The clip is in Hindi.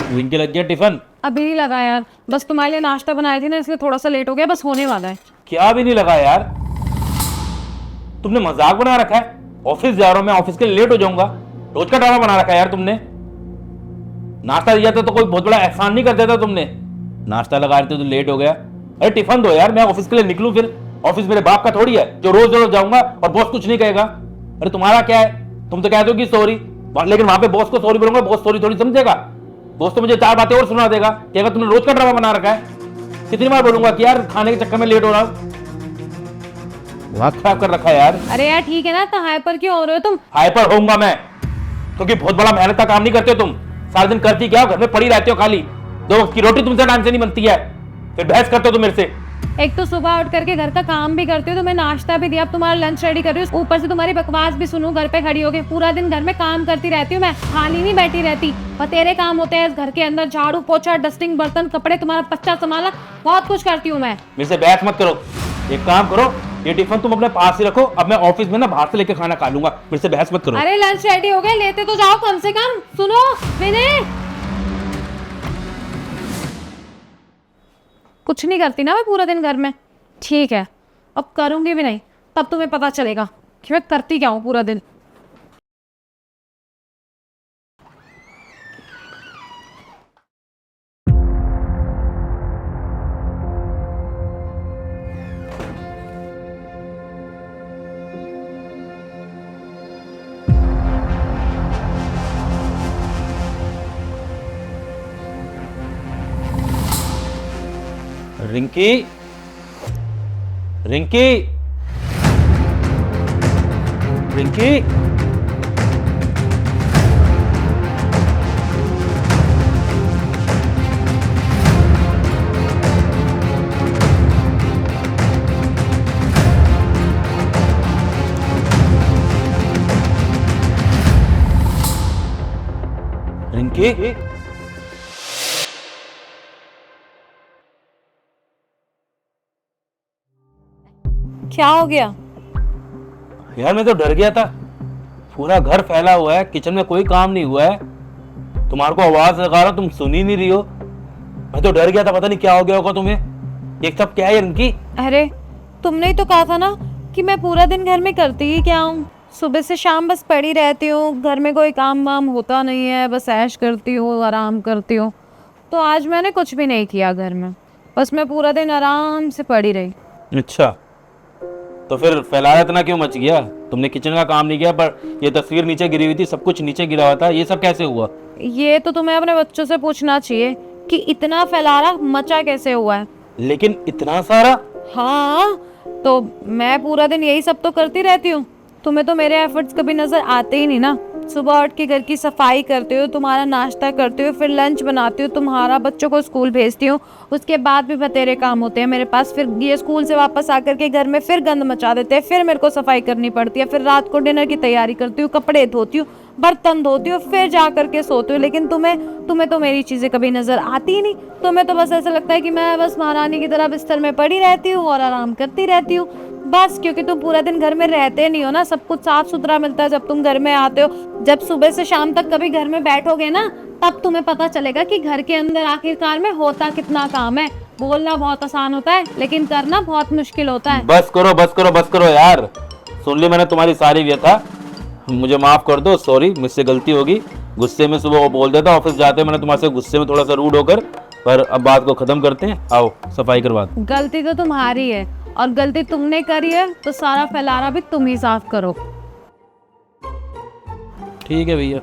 रिंकी लग गया टिफिन? अभी नहीं लगा यार, बस तुम्हारे लिए नाश्ता बनाई थी ना, इसलिए थोड़ा सा लेट हो गया, बस होने वाला है। क्या भी नहीं लगा यार, तुमने मजाक बना रखा है। ऑफिस जा रहा हूं मैं, ऑफिस के लिए लेट हो जाऊंगा, रोज का ड्रामा बना रखा है यार तुमने। नाश्ता दिया था तो कोई बहुत बड़ा एहसान नहीं कर देता तुमने, नाश्ता लगा रहे थे तो लेट हो गया। अरे टिफिन दो यार, मैं ऑफिस के लिए निकलूं, फिर ऑफिस मेरे बाप का थोड़ी है जो रोज रोज जाऊंगा और बॉस कुछ नहीं कहेगा। अरे तुम्हारा क्या है, तुम तो कह दो कि सॉरी, लेकिन वहां पे बॉस को सॉरी बोलूंगा, बॉस सॉरी थोड़ी समझेगा। बॉस तो मुझे 4 बातें और सुना देगा कि अगर तुमने रोज का ड्रामा बना रखा है। कितनी बार बोलूंगा कि यार खाने के चक्कर में लेट हो रहा हूं, दिमाग खराब कर रखा है यार। अरे यार ठीक है ना, तो हाइपर क्यों हो रहे हो तुम? हाइपर होऊंगा मैं क्योंकि बहुत बड़ा मेहनत का काम नहीं करते हो तुम। सारा दिन करती क्या हो, घर में पड़ी रहती हो खाली, 2 वक्त की रोटी तुमसे टाइम से नहीं बनती है, फिर बहस करते हो तुम मेरे से। एक तो सुबह उठ करके घर का काम भी करती हो, तुम्हें नाश्ता भी दिया, अब तुम्हारा लंच रेडी कर रही हो, ऊपर से तुम्हारी बकवास भी सुनूं घर पे खड़ी होके। पूरा दिन घर में काम करती रहती हूँ मैं, खाली नहीं बैठी रहती। बतेरे काम होते हैं इस घर के अंदर, झाड़ू पोछा, डस्टिंग, बर्तन, कपड़े, तुम्हारा बच्चा संभालना, बहुत कुछ करती हूँ मैं। मेरे से बहस मत करो, एक काम करो, ये टिफिन तुम अपने पास ही रखो, अब मैं ऑफिस में ना बाहर से लेके खाना खा लूंगा, मेरे से बहस मत करो। अरे लंच रेडी हो गया, लेते तो जाओ कम से कम। सुनो विनय, कुछ नहीं करती ना मैं पूरा दिन घर में, ठीक है अब करूंगी भी नहीं, तब तुम्हें पता चलेगा कि मैं करती क्या हूँ पूरा दिन। रिंकी, रिंकी, रिंकी, रिंकी, क्या हो गया? यार मैं तो डर गया था, पूरा घर फैला हुआ है, किचन में कोई काम नहीं हुआ है, तुम्हारे को आवाज लगा रहा तुम सुन ही नहीं रही हो, मैं तो डर गया था, पता नहीं क्या हो गया होगा तुम्हें। ये सब क्या है रिंकी? अरे तुमने ही तो कहा था ना कि मैं पूरा दिन घर में करती ही क्या हूँ, सुबह से शाम बस पड़ी रहती हूँ, घर में कोई काम वाम होता नहीं है, बस ऐश करती हूँ, आराम करती हूँ। तो आज मैंने कुछ भी नहीं किया घर में, बस मैं पूरा दिन आराम से पड़ी रही। अच्छा, तो फिर फैलाया इतना क्यों मच गया? तुमने किचन का काम नहीं किया, पर ये तस्वीर नीचे गिरी हुई थी, सब कुछ नीचे गिरा हुआ था, ये सब कैसे हुआ? ये तो तुम्हें अपने बच्चों से पूछना चाहिए कि इतना फैलारा मचा कैसे हुआ है। लेकिन इतना सारा? हाँ, तो मैं पूरा दिन यही सब तो करती रहती हूँ, तुम्हें तो मेरे एफर्ट्स कभी नजर आते ही नहीं ना। सुबह उठ के घर की सफाई करते हो, तुम्हारा नाश्ता करते हो, फिर लंच बनाती हो, तुम्हारा बच्चों को स्कूल भेजती हूँ, उसके बाद भी बतेरे काम होते हैं मेरे पास, फिर ये स्कूल से वापस आकर के घर में फिर गंद मचा देते हैं, फिर मेरे को सफाई करनी पड़ती है, फिर रात को डिनर की तैयारी करती हूँ, कपड़े धोती हूँ, बर्तन धोती हूँ, फिर जा करके सोती हूँ। लेकिन तुम्हें तो मेरी चीजें कभी नजर आती ही नहीं। तुम्हें तो बस ऐसा लगता है कि मैं बस महारानी की तरह बिस्तर में पड़ी रहती हूँ और आराम करती रहती हूँ, बस क्योंकि तुम पूरा दिन घर में रहते नहीं हो ना, सब कुछ साफ सुथरा मिलता है जब तुम घर में आते हो। जब सुबह से शाम तक कभी घर में बैठोगे ना, तब तुम्हें पता चलेगा कि घर के अंदर आखिरकार में होता कितना काम है। बोलना बहुत आसान होता है, लेकिन करना बहुत मुश्किल होता है। बस करो बस करो बस करो यार, सुन ली मैंने तुम्हारी सारी व्यथा, मुझे माफ कर दो, सॉरी, मुझसे गलती होगी, गुस्से में सुबह वो बोल देता, ऑफिस जाते मैंने तुम्हारे गुस्से में थोड़ा सा रूड होकर, पर अब बात को खत्म करते हैं, आओ सफाई करवा दो। गलती तो तुम्हारी है, और गलती तुमने करी है तो सारा फैलारा भी तुम ही साफ करो। ठीक है भैया।